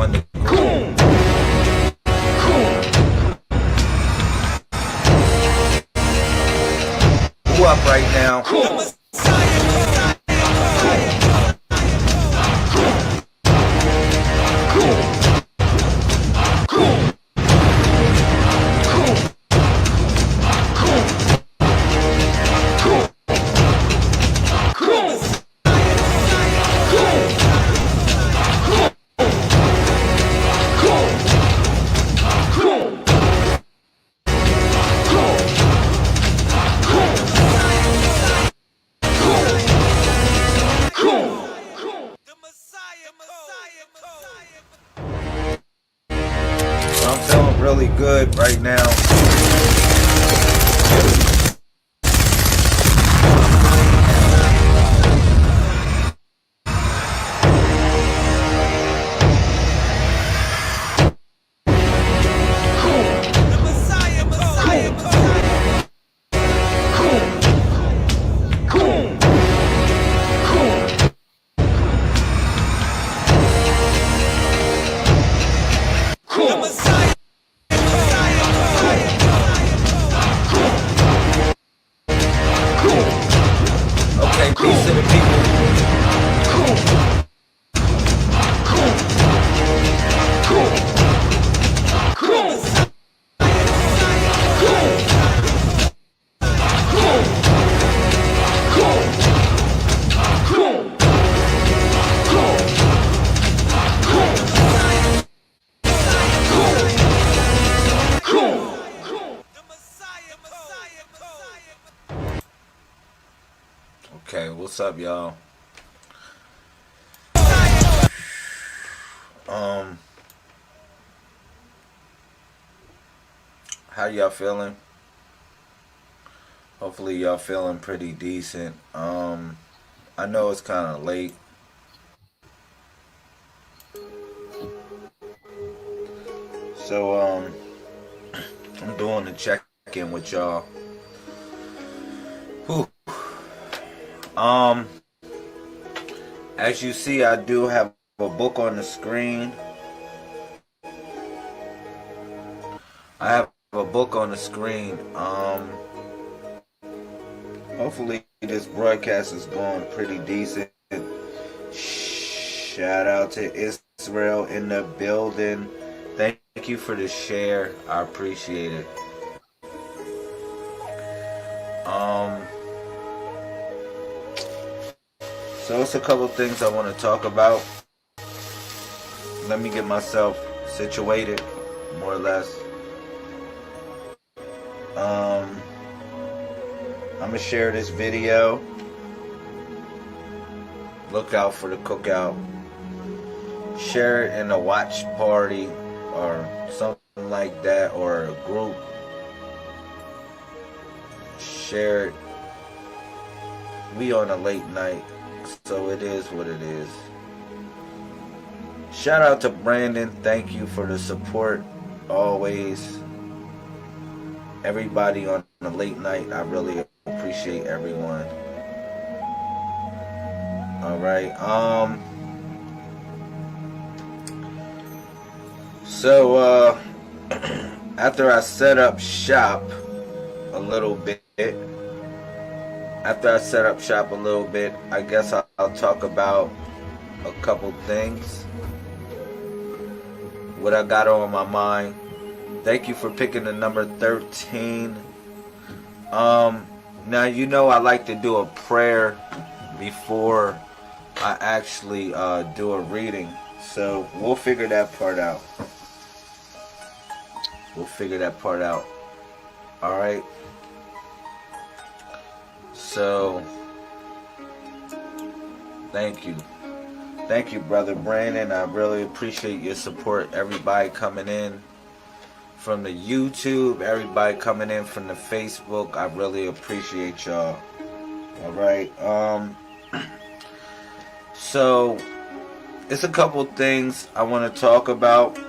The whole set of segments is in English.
everyone to groove. Who up right now? I'm feeling really good right now. Okay, peace to the people. Okay, what's up, y'all? How y'all feeling? Hopefully y'all feeling pretty decent. I know it's kind of late. So, I'm doing a check-in with y'all. Whew. As you see, I do have a book on the screen. I have a book on the screen. Hopefully this broadcast is going pretty decent. Shout out to Israel in the building. Thank you for the share. I appreciate it. So it's a couple things I want to talk about. Let me get myself situated, more or less. I'm gonna share this video. Look out for the cookout. Share it in a watch party or something like that, or a group. Share it. We on a late night, so it is what it is. Shout out to Brandon. Thank you for the support always. Everybody on a late night, I really appreciate everyone. Alright, so after I set up shop a little bit, I guess I'll talk about a couple things, what I got on my mind. Thank you for picking the number 13. Now, you know I like to do a prayer before I actually do a reading. So we'll figure that part out. Alright. So, thank you. Thank you, Brother Brandon. I really appreciate your support. Everybody coming in from the YouTube, everybody coming in from the Facebook, I really appreciate y'all. Alright, so it's a couple things I want to talk about.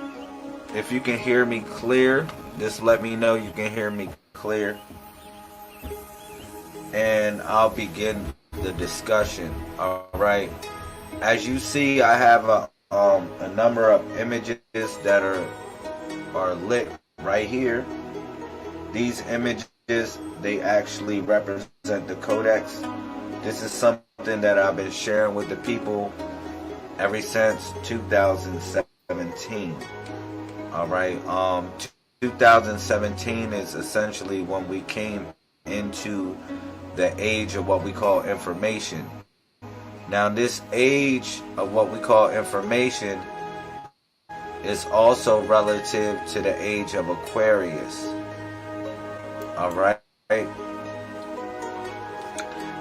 If you can hear me clear, just let me know you can hear me clear, and I'll begin the discussion. Alright, as you see, I have a number of images that are lit right here. These images, they actually represent the codex. This is something that I've been sharing with the people ever since 2017. All right. 2017 is essentially when we came into the age of what we call information. Now, this age of what we call information is also relative to the age of Aquarius. All right.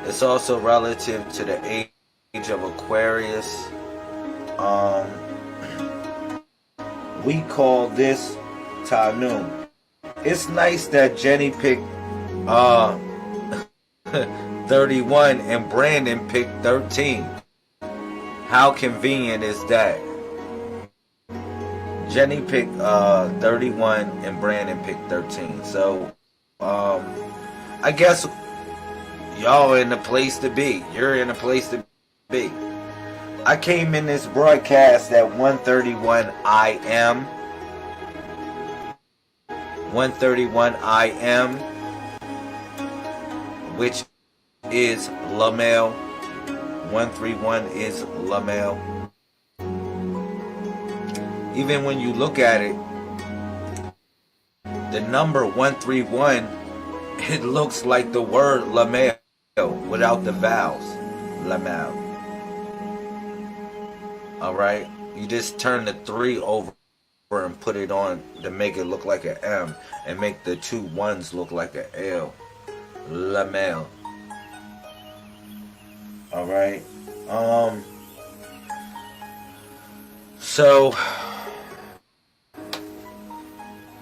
It's also relative to the age of Aquarius. We call this Tanum. It's nice that Jenny picked 31 and Brandon picked 13. How convenient is that? Jenny picked 31 and Brandon picked 13. So I guess y'all in the place to be. You're in a place to be. I came in this broadcast at 1:31 a.m. 1:31 a.m. which is Lamel. 131 is Lamel. Even when you look at it, the number 131, it looks like the word Lamel without the vowels. Lamel. Alright? You just turn the 3 over and put it on to make it look like an M and make the 2 1s look like an L. Lamel. Alright? So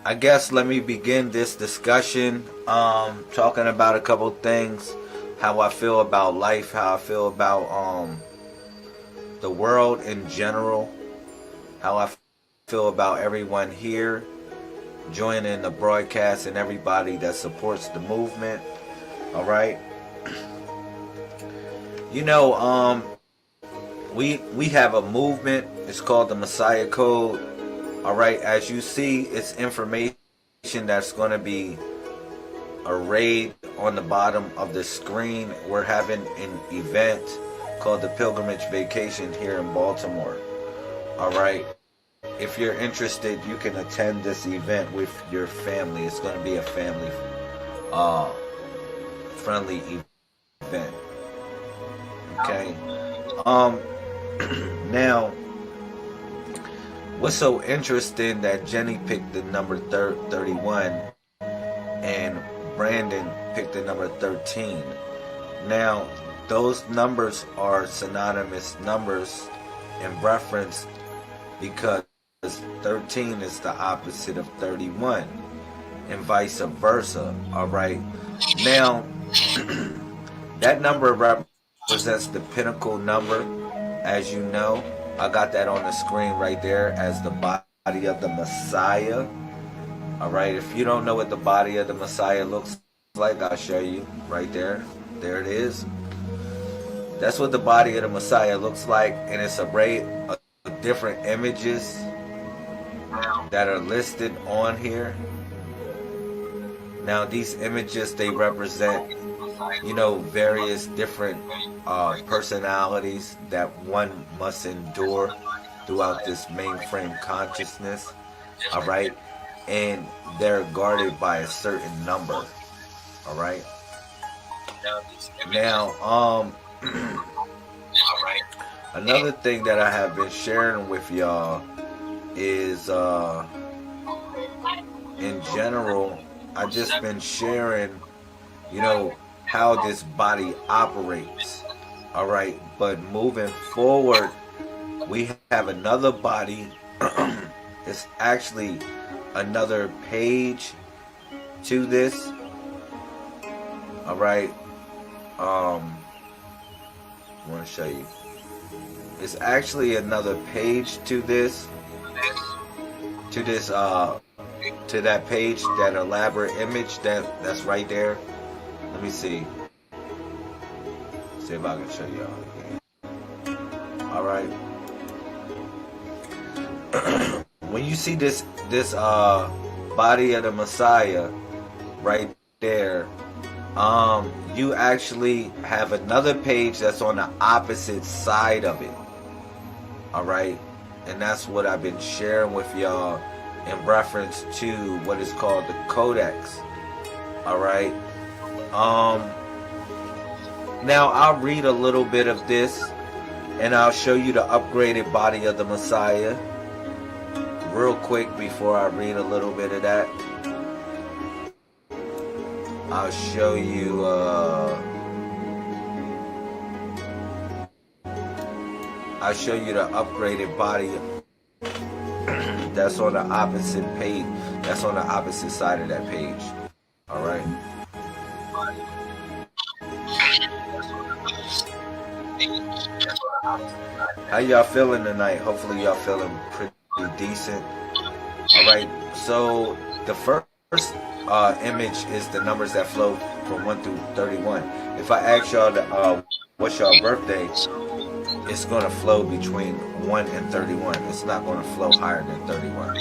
I guess let me begin this discussion talking about a couple things, how I feel about life, how I feel about the world in general, how I feel about everyone here joining the broadcast and everybody that supports the movement. All right. You know, we have a movement. It's called the Messiah Code. All right. As you see, it's information that's going to be arrayed on the bottom of the screen. We're having an event called the Pilgrimage Vacation here in Baltimore. All right. If you're interested, you can attend this event with your family. It's going to be a family friendly event. Okay. Now, what's so interesting that Jenny picked the number 31 and Brandon picked the number 13. Now, those numbers are synonymous numbers in reference because 13 is the opposite of 31 and vice versa. All right. Now, that number represents the pinnacle number. As you know, I got that on the screen right there as the body of the Messiah. All right. If you don't know what the body of the Messiah looks like, I'll show you right there. There it is. That's what the body of the Messiah looks like, and it's an array of different images that are listed on here. Now, these images, they represent, you know, various different personalities that one must endure throughout this mainframe consciousness. All right, and they're guarded by a certain number. All right. Now, another thing that I have been sharing with y'all is in general, I just been sharing, you know, how this body operates. All right, but moving forward, we have another body. It's actually another page to this. All right. I want to show you. It's actually another page to this. To that page, that elaborate image that's right there. Let me see. See if I can show y'all again. All right. when you see this body of the Messiah right there, you actually have another page that's on the opposite side of it. Alright? And that's what I've been sharing with y'all in reference to what is called the Codex. Alright? Now I'll read a little bit of this, and I'll show you the upgraded body of the Messiah real quick before I read a little bit of that. I'll show you the upgraded body that's on the opposite page. That's on the opposite side of that page. All right. How y'all feeling tonight? Hopefully y'all feeling pretty decent. All right. So the first image is the numbers that flow from 1 through 31. If I ask y'all what's y'all birthday, it's going to flow between 1 and 31. It's not going to flow higher than 31.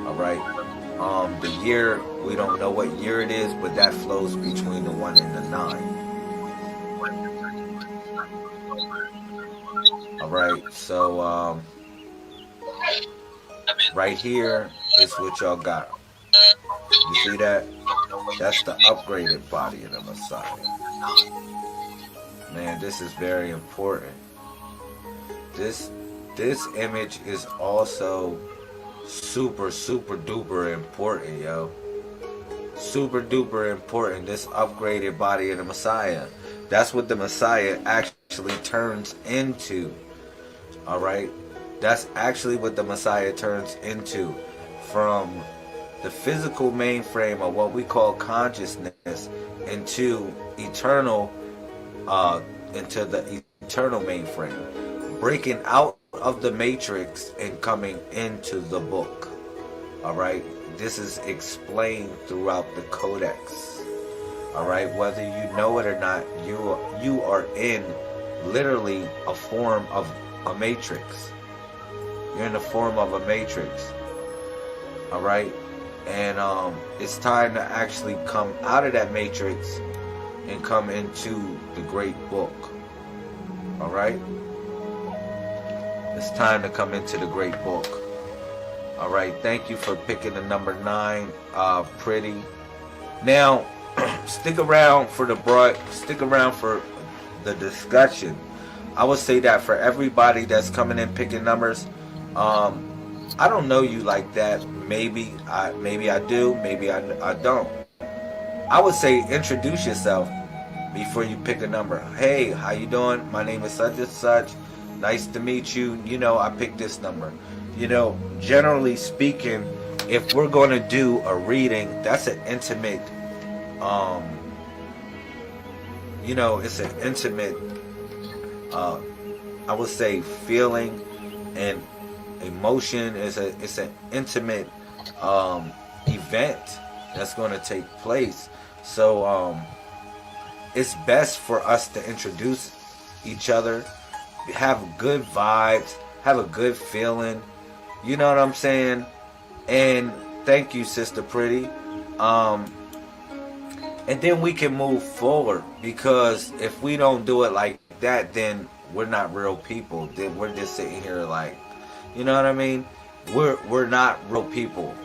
All right. The year, we don't know what year it is, but that flows between the 1 and the 9. All right. So right here is what y'all got. You see that? That's the upgraded body of the Messiah. Man, this is very important. This image is also super duper important, yo. Super duper important. This upgraded body of the Messiah. That's what the Messiah actually turns into. Alright? That's actually what the Messiah turns into, from the physical mainframe of what we call consciousness into the eternal mainframe, breaking out of the matrix and coming into the book. All right, this is explained throughout the Codex. All right, whether you know it or not, you are in literally a form of a matrix. You're in the form of a matrix. All right. And it's time to actually come out of that matrix and come into the great book. All right? It's time to come into the great book. All right. Thank you for picking the number 9, Pretty. Now, stick around for the discussion. I would say that for everybody that's coming in picking numbers, I don't know you like that. Maybe I do. Maybe I don't. I would say introduce yourself before you pick a number. Hey, how you doing? My name is such and such. Nice to meet you. You know, I picked this number. You know, generally speaking, if we're going to do a reading, that's an intimate, it's an intimate, I would say, feeling and emotion. It's an intimate event that's going to take place. So it's best for us to introduce each other, have good vibes, have a good feeling. You know what I'm saying? And thank you, Sister Pretty. And then we can move forward, because if we don't do it like that, then we're not real people. Then we're just sitting here like, you know what I mean? We're not real people.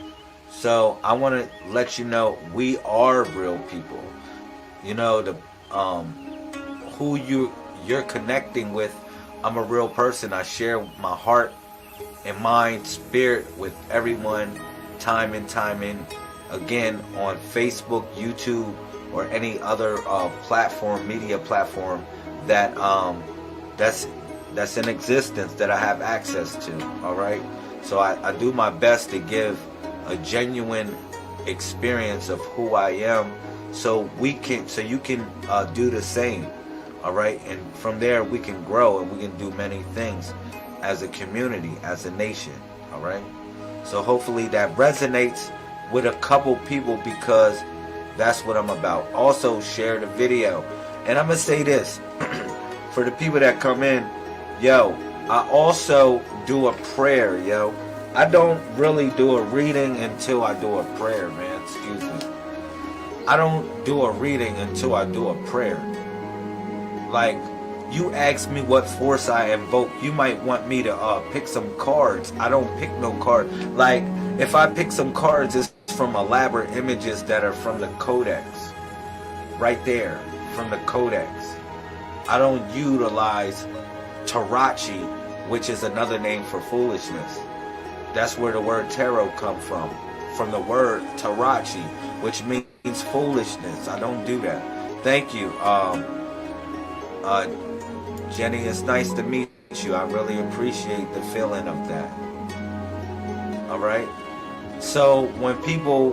So I want to let you know we are real people. You know, the who you're connecting with. I'm a real person. I share my heart and mind, spirit with everyone, time and time in. Again, on Facebook, YouTube, or any other media platform that's in existence that I have access to. All right, so I do my best to give a genuine experience of who I am, so you can do the same. All right, and from there we can grow and we can do many things as a community, as a nation. All right, so hopefully that resonates with a couple people, because that's what I'm about. Also, share the video. And I'm gonna say this for the people that come in, yo, I also do a prayer, yo. I don't really do a reading until I do a prayer, man. Excuse me. I don't do a reading until I do a prayer. Like, you ask me what force I invoke, you might want me to pick some cards. I don't pick no card. Like, if I pick some cards, it's from elaborate images that are from the codex. Right there, from the codex. I don't utilize Tarachi, which is another name for foolishness. That's where the word tarot come from the word Tarachi, which means foolishness. I don't do that. Thank you, Jenny. It's nice to meet you. I really appreciate the feeling of that. All right. So when people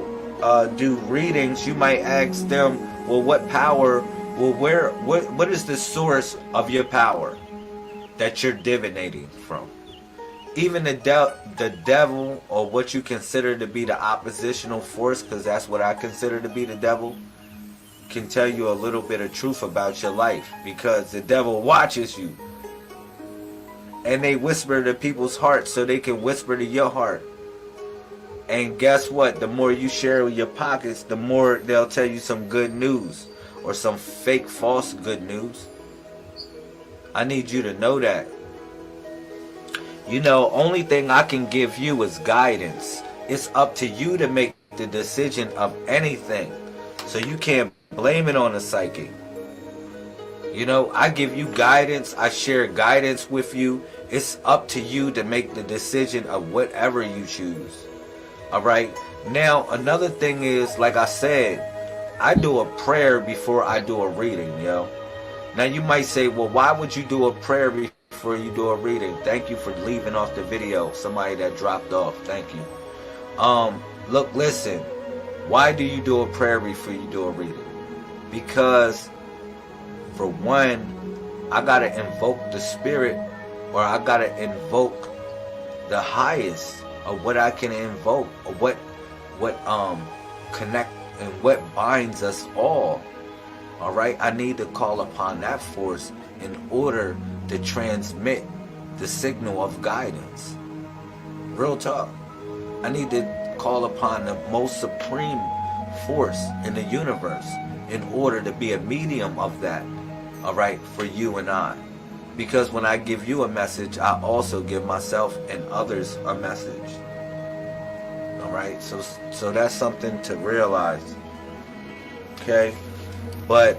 do readings, you might ask them, well, what power? Well, what is the source of your power that you're divinating from? Even the devil, or what you consider to be the oppositional force, because that's what I consider to be the devil, can tell you a little bit of truth about your life, because the devil watches you, and they whisper to people's hearts so they can whisper to your heart. And guess what? The more you share with your pockets, the more they'll tell you some good news, or some fake false good news. I need you to know that. You know, only thing I can give you is guidance. It's up to you to make the decision of anything. So you can't blame it on a psychic. You know, I give you guidance. I share guidance with you. It's up to you to make the decision of whatever you choose. Alright? Now, another thing is, like I said, I do a prayer before I do a reading, yo. Now, you might say, well, why would you do a prayer before you do a reading? Thank you for leaving off the video. Somebody that dropped off. Thank you. Look, listen. Why do you do a prayer before you do a reading? Because, for one, I gotta invoke the spirit, or I gotta invoke the highest of what I can invoke, or what connect and what binds us all. Alright, I need to call upon that force in order to transmit the signal of guidance. Real talk. I need to call upon the most supreme force in the universe in order to be a medium of that. Alright, for you and I. Because when I give you a message, I also give myself and others a message. Alright, so that's something to realize. Okay? But,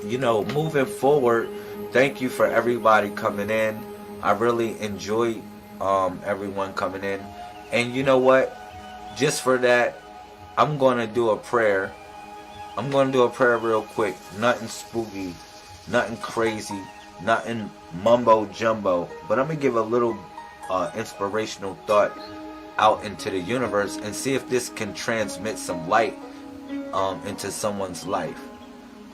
you know, moving forward, thank you for everybody coming in. I really enjoyed everyone coming in. And you know what? Just for that, I'm going to do a prayer. I'm going to do a prayer real quick. Nothing spooky, nothing crazy, nothing mumbo jumbo. But I'm going to give a little inspirational thought out into the universe and see if this can transmit some light into someone's life.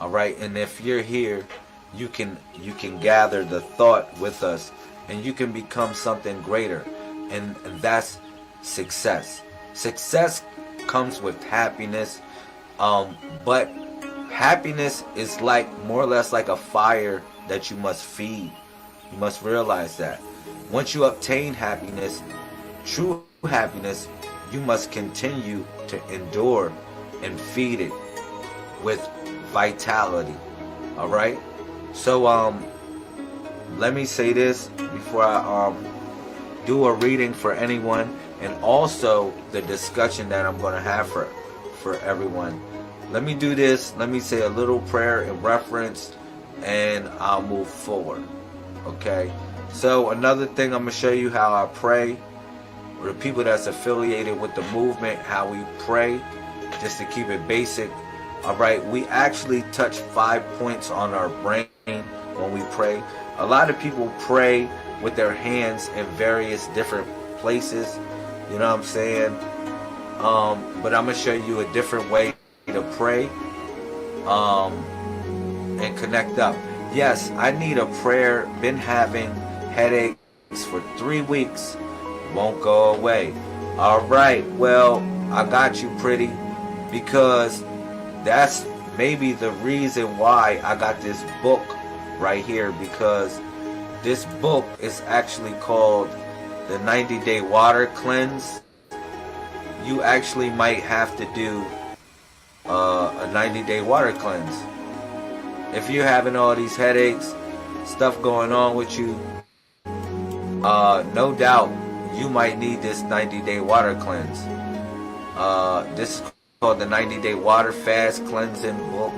All right, and if you're here, you can gather the thought with us, and you can become something greater, and that's success. Success comes with happiness, but happiness is like more or less like a fire that you must feed. You must realize that once you obtain happiness, true happiness, you must continue to endure and feed it with vitality. Alright? So let me say this before I do a reading for anyone, and also the discussion that I'm going to have for everyone. Let me do this. Let me say a little prayer in reference, and I'll move forward. Okay? So another thing, I'm going to show you how I pray. For the people that's affiliated with the movement, how we pray, just to keep it basic. Alright, we actually touch 5 points on our brain when we pray. A lot of people pray with their hands in various different places. You know what I'm saying? But I'm going to show you a different way to pray and connect up. Yes, I need a prayer. Been having headaches for 3 weeks. Won't go away. Alright, well, I got you, pretty. Because that's maybe the reason why I got this book right here, because This book is actually called the 90-Day Water Cleanse. You actually might have to do a 90-day water cleanse. If you're having all these headaches, stuff going on with you, no doubt you might need this 90-day water cleanse. This is called the 90-Day Water Fast Cleansing Book,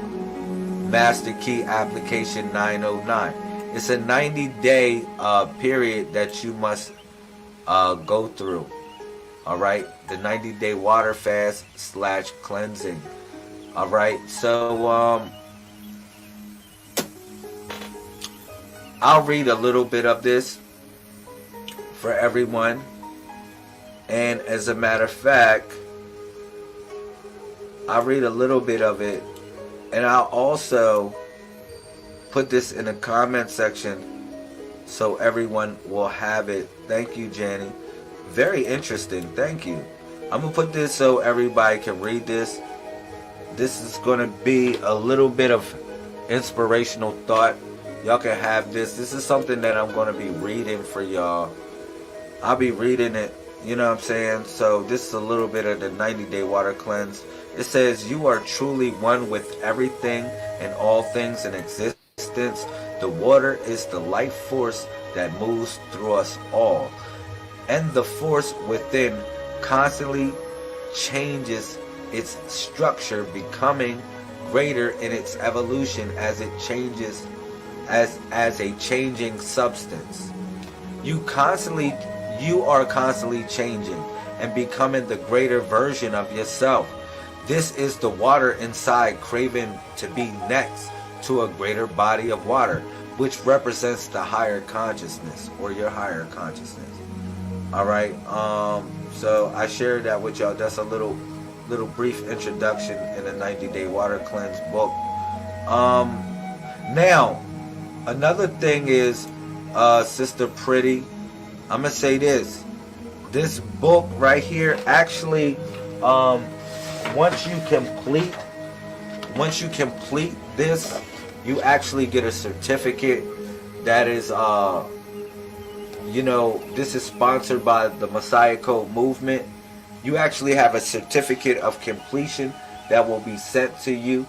Master Key Application 909. It's a 90-day period that you must go through. All right, the 90-day water fast / cleansing. All right, so I'll read a little bit of this for everyone. And as a matter of fact, I'll read a little bit of it, and I'll also put this in the comment section so everyone will have it. Thank you, Jenny. Very interesting. Thank you. I'm going to put this so everybody can read this. This is going to be a little bit of inspirational thought. Y'all can have this. This is something that I'm going to be reading for y'all. I'll be reading it, you know what I'm saying? So this is a little bit of the 90-day water cleanse. It says, you are truly one with everything and all things in existence. The water is the life force that moves through us all. And the force within constantly changes its structure, becoming greater in its evolution as it changes as a changing substance. You are constantly changing and becoming the greater version of yourself. This is the water inside craving to be next to a greater body of water, which represents the higher consciousness or your higher consciousness. All right. So I shared that with y'all. That's a little brief introduction in the 90-Day Water Cleanse book. Now, another thing is, Sister Pretty, I'm gonna say this. This book right here, actually, once you complete this, you actually get a certificate that is, this is sponsored by the Messiah Code movement. You actually have a certificate of completion that will be sent to you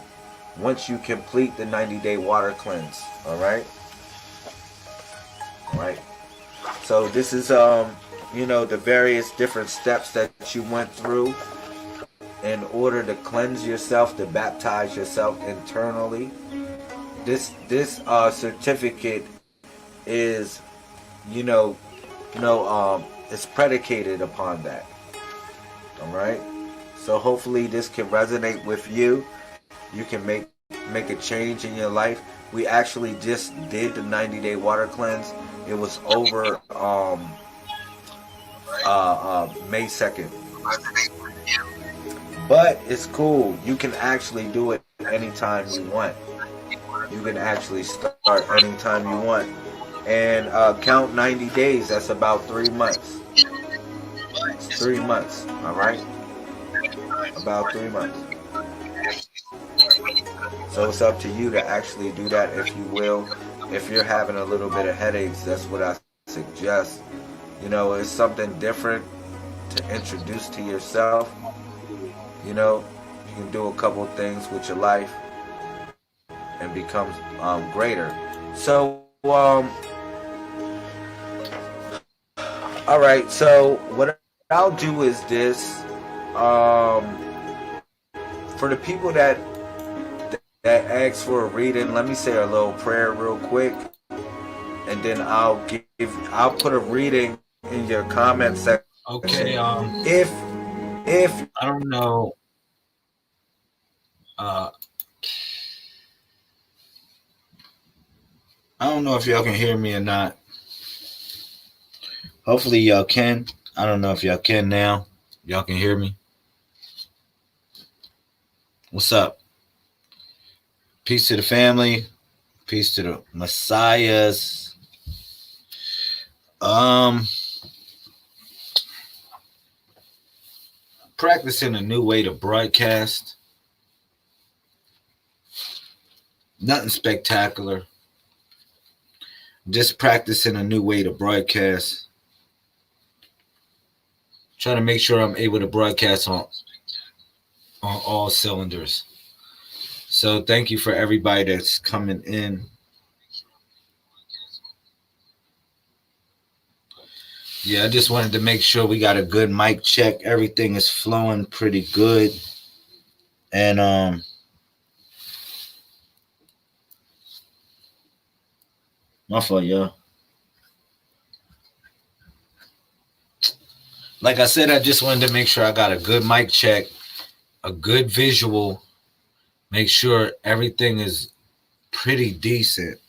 once you complete the 90-day water cleanse. All right. All right. So this is, the various different steps that you went through in order to cleanse yourself, to baptize yourself internally. This certificate is, it's predicated upon that. All right. So hopefully this can resonate with you. You can make a change in your life. We actually just did the 90-day water cleanse. It was over May 2nd. But it's cool. You can actually do it anytime you want. You can actually start anytime you want. And count 90 days. That's about 3 months. 3 months. All right? About 3 months. So it's up to you to actually do that if you will. If you're having a little bit of headaches, that's what I suggest. It's something different to introduce to yourself. You can do a couple things with your life and become greater. So, all right. So what I'll do is this. For the people that ask for a reading, let me say a little prayer real quick, and then I'll put a reading in your comment section. Okay. If I don't know. I don't know if y'all can hear me or not. Hopefully y'all can. I don't know if y'all can now. Y'all can hear me. What's up? Peace to the family. Peace to the Messiahs. Practicing a new way to broadcast. Nothing spectacular. Just practicing a new way to broadcast. Trying to make sure I'm able to broadcast on all cylinders. So thank you for everybody that's coming in. Yeah, I just wanted to make sure we got a good mic check. Everything is flowing pretty good. And my fault, y'all. Like I said, I just wanted to make sure I got a good mic check, a good visual, make sure everything is pretty decent.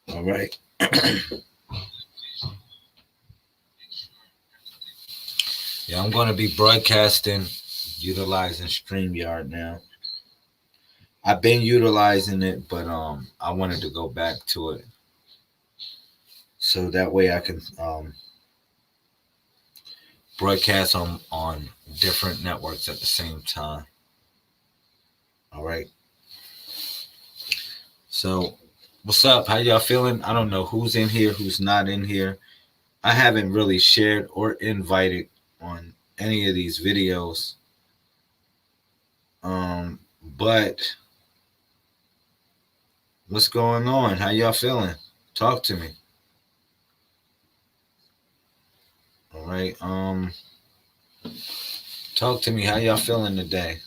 All right. Yeah, I'm going to be broadcasting, utilizing StreamYard now. I've been utilizing it, but I wanted to go back to it so that way I can broadcast on different networks at the same time. All right. So, what's up? How y'all feeling? I don't know who's in here, who's not in here. I haven't really shared or invited on any of these videos. But what's going on? How y'all feeling? Talk to me. All right. Talk to me. How y'all feeling today?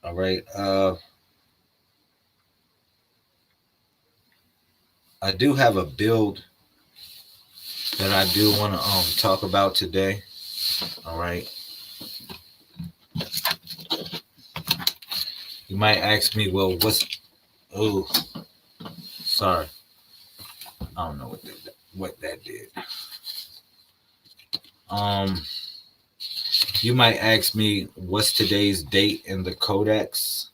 All right. I do have a build that I do want to talk about today. All right. You might ask me, well, oh, sorry. I don't know what that did. You might ask me, what's today's date in the codex?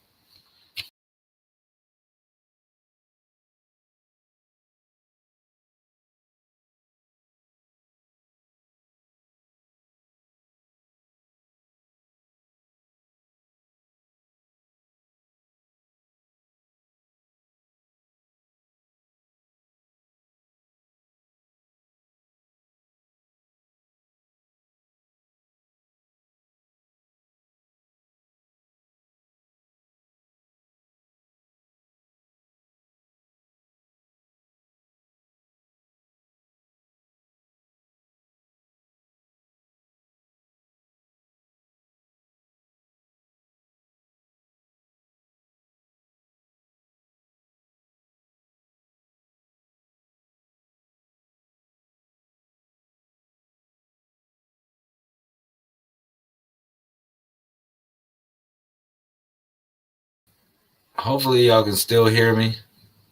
Hopefully y'all can still hear me.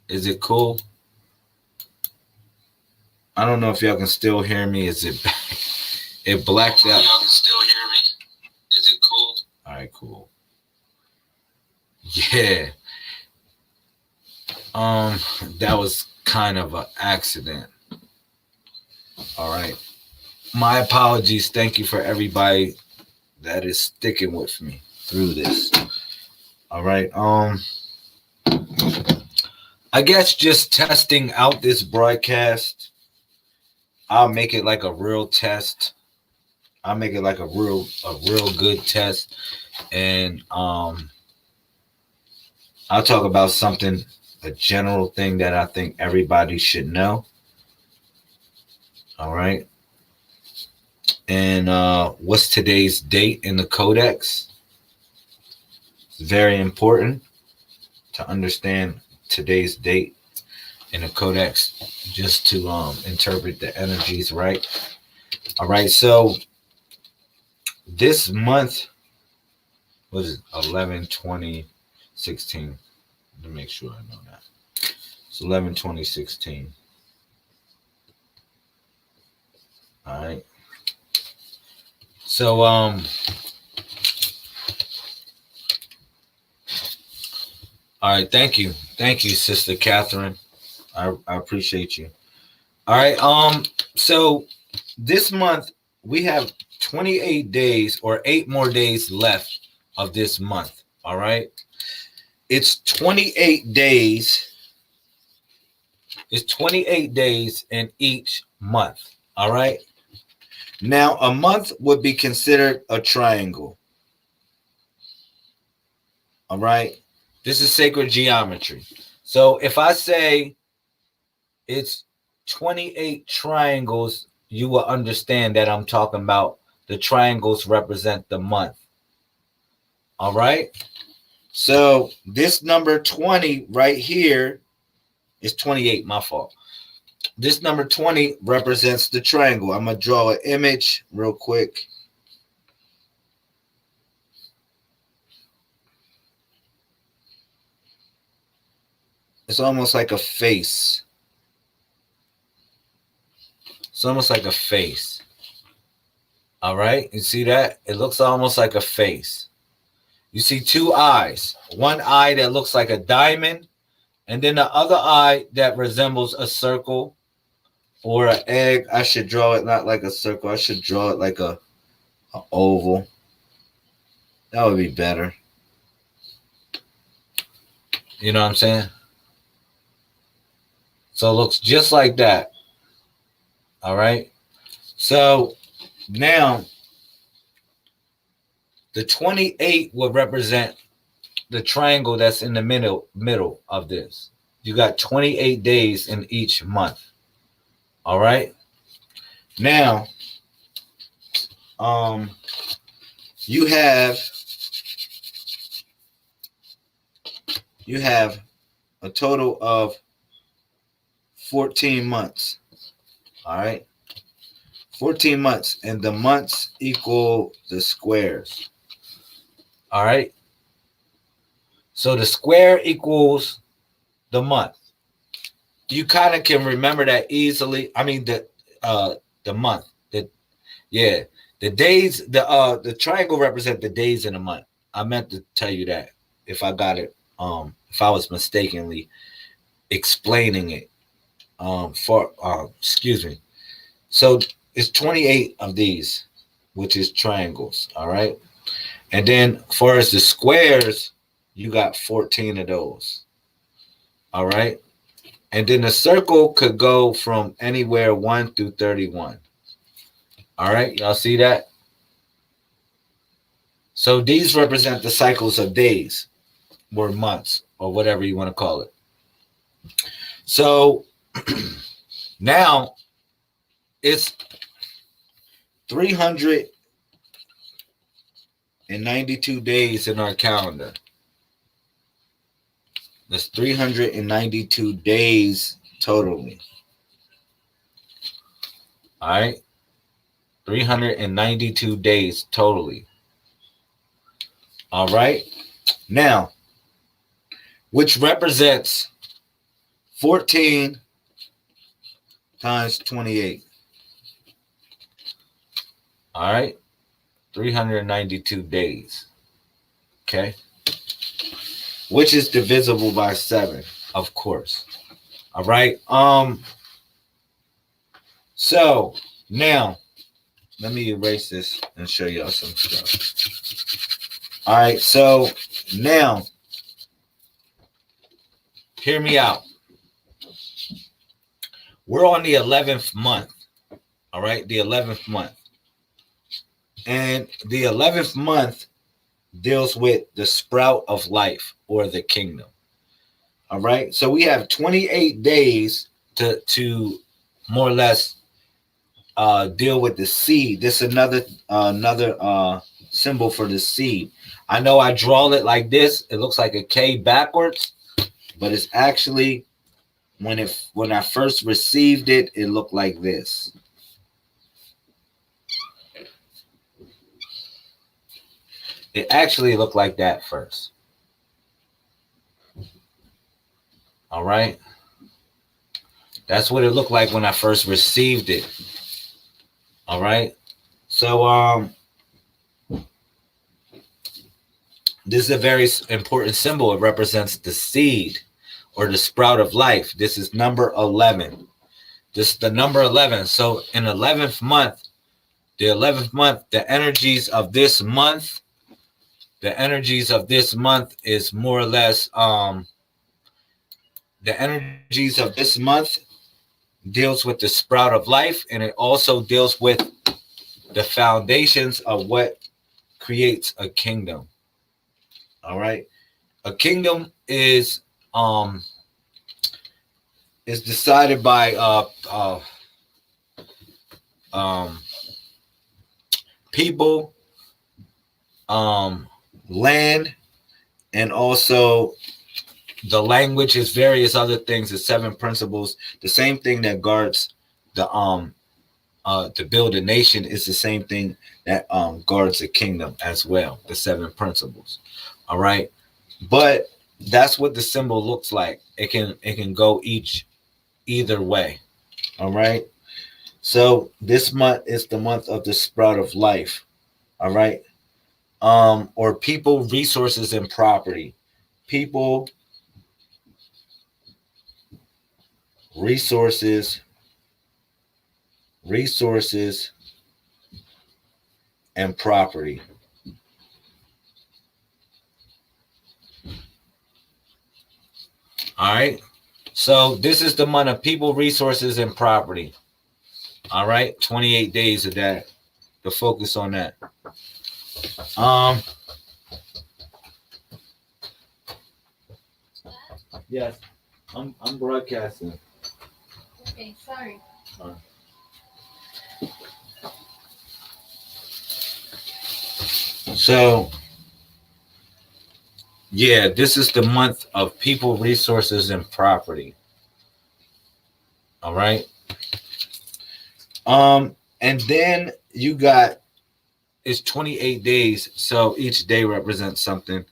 Is it cool? I don't know if y'all can still hear me. Is it it blacked out? Y'all can still hear me. Is it cool? All right, cool. Yeah. That was kind of an accident. All right. My apologies. Thank you for everybody that is sticking with me through this. All right. I guess just testing out this broadcast. I'll make it like a real test. I'll make it like a real good test. And I'll talk about something, a general thing that I think everybody should know. All right. And what's today's date in the codex? It's very important to understand today's date in the codex just to interpret the energies right. All right. So this month was 11/20/16. Let me make sure I know that. It's 11/20/16. All right. So all right, thank you, Sister Catherine. I appreciate you. All right. So this month we have 28 days or 8 more days left of this month. All right. It's 28 days. It's 28 days in each month. All right. Now, a month would be considered a triangle. All right. This is sacred geometry. So if I say it's 28 triangles, you will understand that I'm talking about the triangles represent the month. All right. So this number 20 right here is 28, my fault. This number 20 represents the triangle. I'm going to draw an image real quick. It's almost like a face. It's almost like a face. All right. You see that? It looks almost like a face. You see two eyes. One eye that looks like a diamond, and then the other eye that resembles a circle or an egg. I should draw it not like a circle. I should draw it like a oval. That would be better. You know what I'm saying? So it looks just like that. All right. So now the 28 would represent the triangle that's in the middle of this. You got 28 days in each month. All right. Now, you have a total of 14 months. All right. 14 months, and the months equal the squares. All right. So the square equals the month. You kind of can remember that easily. I mean the month. The days, the triangle represent the days in a month. I meant to tell you that if I got it, if I was mistakenly explaining it. Excuse me. So it's 28 of these, which is triangles. All right. And then as far as the squares, you got 14 of those. All right. And then the circle could go from anywhere 1 through 31. All right. Y'all see that? So these represent the cycles of days or months or whatever you want to call it. So now it's 392 days in our calendar. That's 392 days totally. All right. 392 days totally. All right. Now, which represents 14 times 28. All right. 392 days. Okay. Which is divisible by 7, of course. All right. So now let me erase this and show y'all some stuff. All right. So now hear me out. We're on the 11th month. All right. The 11th month. And the 11th month deals with the sprout of life or the kingdom. All right. So we have 28 days to more or less deal with the seed. This is another symbol for the seed. I know I draw it like this. It looks like a K backwards, but it's actually when I first received it, it looked like this. It actually looked like that first. All right. That's what it looked like when I first received it. All right. So this is a very important symbol. It represents the seed or the sprout of life. This is number 11. This is the number 11. So in 11th month, the 11th month, the energies of this month, The energies of this month is more or less the energies of this month deals with the sprout of life, and it also deals with the foundations of what creates a kingdom. All right. A kingdom um is decided by um people, um land, and also the language is various other things, the seven principles. The same thing that guards the to build a nation is the same thing that guards a kingdom as well, the seven principles. All right. But that's what the symbol looks like. It can go either way. All right. So this month is the month of the sprout of life. All right. Or people, resources, and property. People, resources, resources, and property. All right. So this is the month of people, resources, and property. All right. 28 days of that. To focus on that. Yes, I'm broadcasting. Okay, sorry. So yeah, this is the month of people, resources, and property. All right. And then you got, it's 28 days, so each day represents something.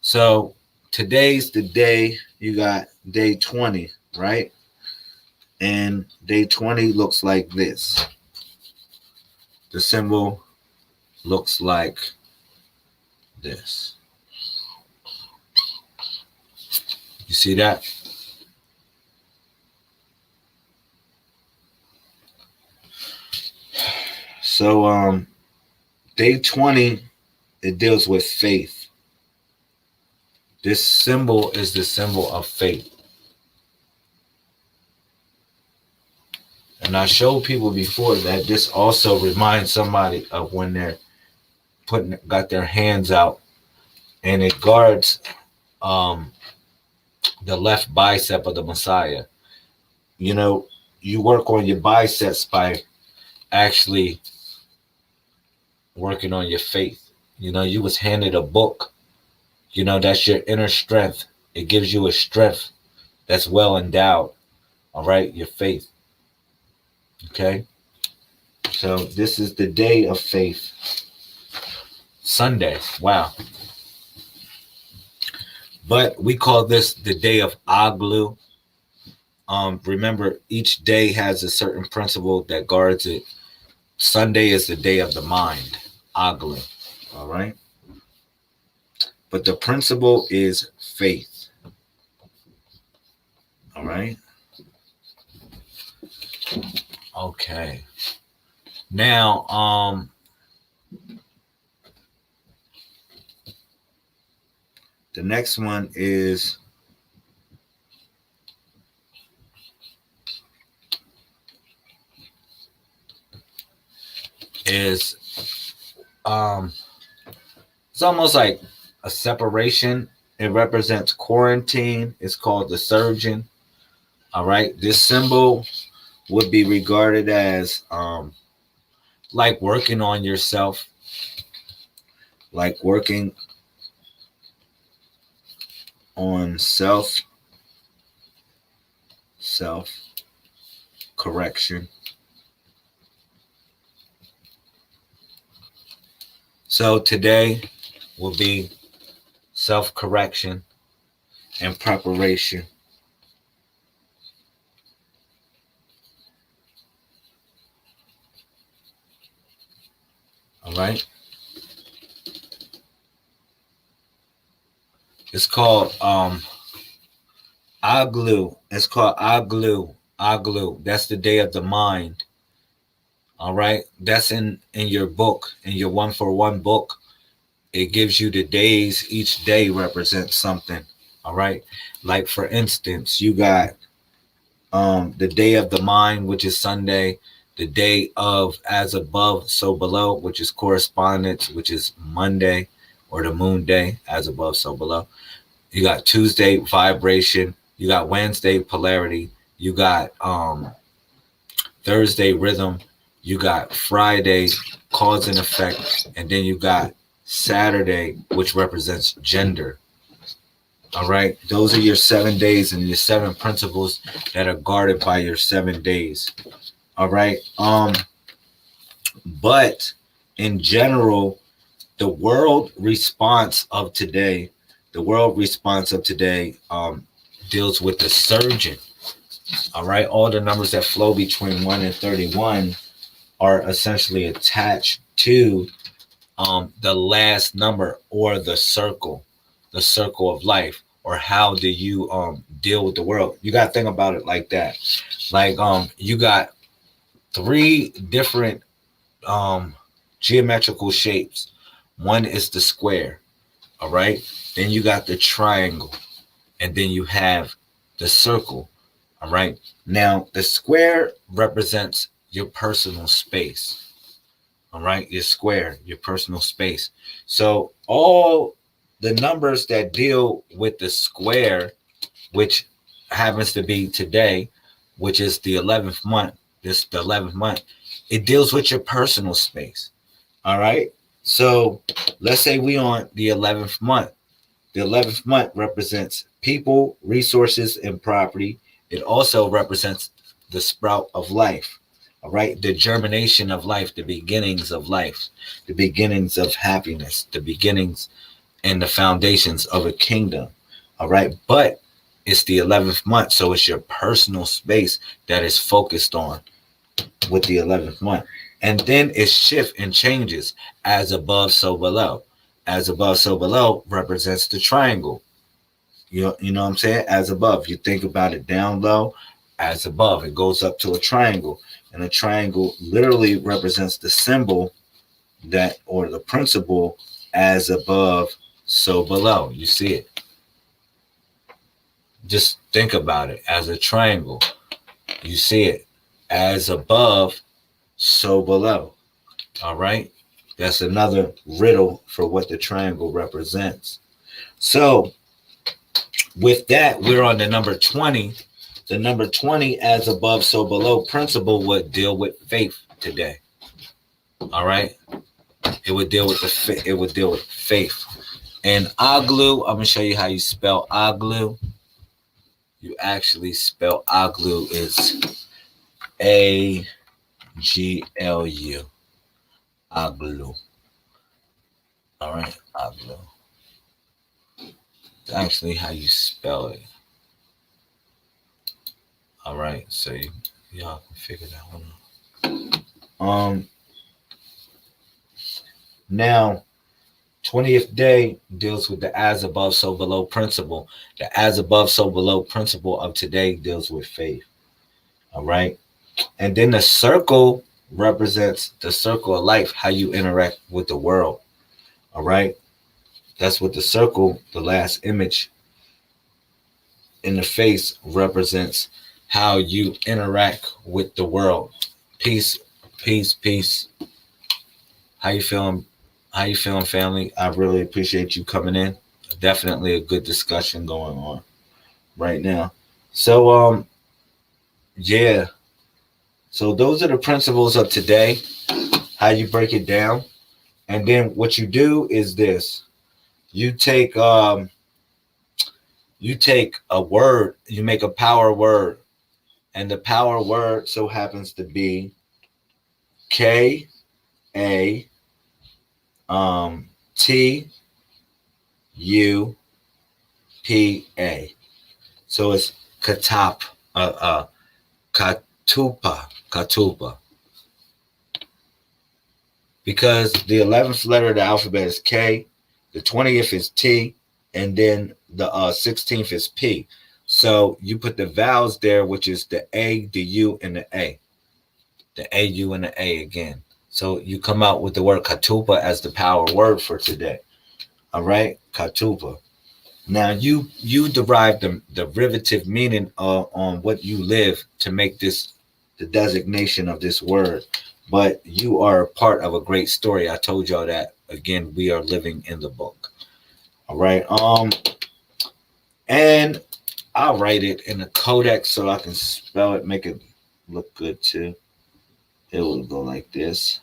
So today's the day, you got day 20, right? And day 20 looks like this. The symbol looks like this. You see that? So day 20, it deals with faith. This symbol is the symbol of faith. And I showed people before that this also reminds somebody of when they're got their hands out, and it guards the left bicep of the Messiah. You know, you work on your biceps by actually working on your faith. You know, you was handed a book. You know, that's your inner strength. It gives you a strength that's well endowed. All right, your faith. Okay. So this is the day of faith. Sunday. Wow. But we call this the day of Aglu. Remember, each day has a certain principle that guards it. Sunday is the day of the mind. Aglu. All right. But the principle is faith. All right. Okay. Now, the next one is it's almost like a separation. It represents quarantine. It's called the surgeon. All right. This symbol would be regarded as like working on yourself, like working on self correction. So today will be self correction and preparation. All right. It's called Aglu. It's called Aglu. Aglu. That's the day of the mind. All right. That's in your book, in your 1-for-1 book. it gives you the days. Each day represents something. All right. Like for instance, you got the day of the mind, which is Sunday, the day of as above, so below, which is correspondence, which is Monday, or the moon day, as above, so below. You got Tuesday, vibration. You got Wednesday, polarity. You got Thursday, rhythm. You got Friday, cause and effect. And then you got Saturday, which represents gender. All right. Those are your 7 days and your 7 principles that are guarded by your 7 days. All right. But in general, the world response of today, the world response of today deals with the surgeon. All right. All the numbers that flow between 1 and 31 are essentially attached to the last number, or the circle of life, or how do you deal with the world. You got to think about it like that. Like you got 3 different geometrical shapes. One is the square. All right. Then you got the triangle, and then you have the circle. All right. Now the square represents your personal space. All right, your square, your personal space. So all the numbers that deal with the square, which happens to be today, which is the 11th month, the 11th month, it deals with your personal space. All right. So let's say we on the 11th month. The 11th month represents people, resources, and property. It also represents the sprout of life. All right, the germination of life, the beginnings of life, the beginnings of happiness, the beginnings and the foundations of a kingdom. All right, but it's the 11th month, so it's your personal space that is focused on with the 11th month. And then it shifts and changes as above, so below. As above, so below represents the triangle. You know what I'm saying? As above, you think about it down low, as above, it goes up to a triangle. And a triangle literally represents the symbol that, or the principle, as above, so below. You see it. Just think about it as a triangle. You see it as above, so below. All right. That's another riddle for what the triangle represents. So with that, we're on the number 20. The number 20, as above, so below principle, would deal with faith today. All right. It would deal with faith. And Aglu, I'm gonna show you how you spell Aglu. You actually spell Aglu is Aglu. Aglu. All right, Aglu. It's actually how you spell it. All right, so y'all can figure that one out. Now, 20th day deals with the as above, so below principle. The as above, so below principle of today deals with faith. All right. And then the circle represents the circle of life, how you interact with the world. All right. That's what the circle, the last image in the face, represents how you interact with the world. Peace, peace, peace. How you feeling? How you feeling, family? I really appreciate you coming in. Definitely a good discussion going on right now. So yeah. So those are the principles of today, how you break it down. And then what you do is this. You take a word, you make a power word, and the power word so happens to be K A T U P A. So it's Katupa. Because the 11th letter of the alphabet is K, the 20th is T, and then the 16th is P. So you put the vowels there, which is the A, the U, and the A. The A, U, and the A again. So you come out with the word Katupa as the power word for today. All right, katupa. Now you derive the derivative meaning on what you live to make this the designation of this word, but you are a part of a great story. I told y'all that again. We are living in the book. All right. And I'll write it in a codex so I can spell it, make it look good too. It will go like this.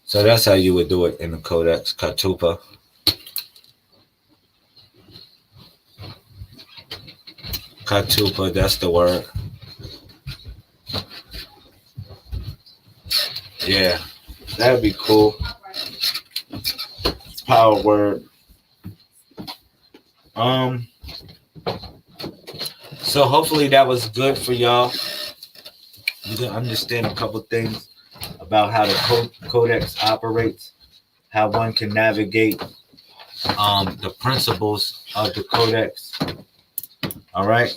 So that's how you would do it in the codex, katupa. Katupa, that's the word. Yeah, that would be cool. Power word. Um, so hopefully that was good for y'all. You can understand a couple things about how the codex operates, how one can navigate the principles of the codex. All right.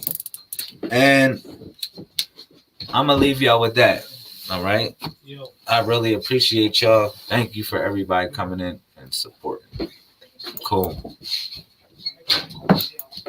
And I'm gonna leave y'all with that. All right. I really appreciate y'all. Thank you for everybody coming in and supporting. Cool.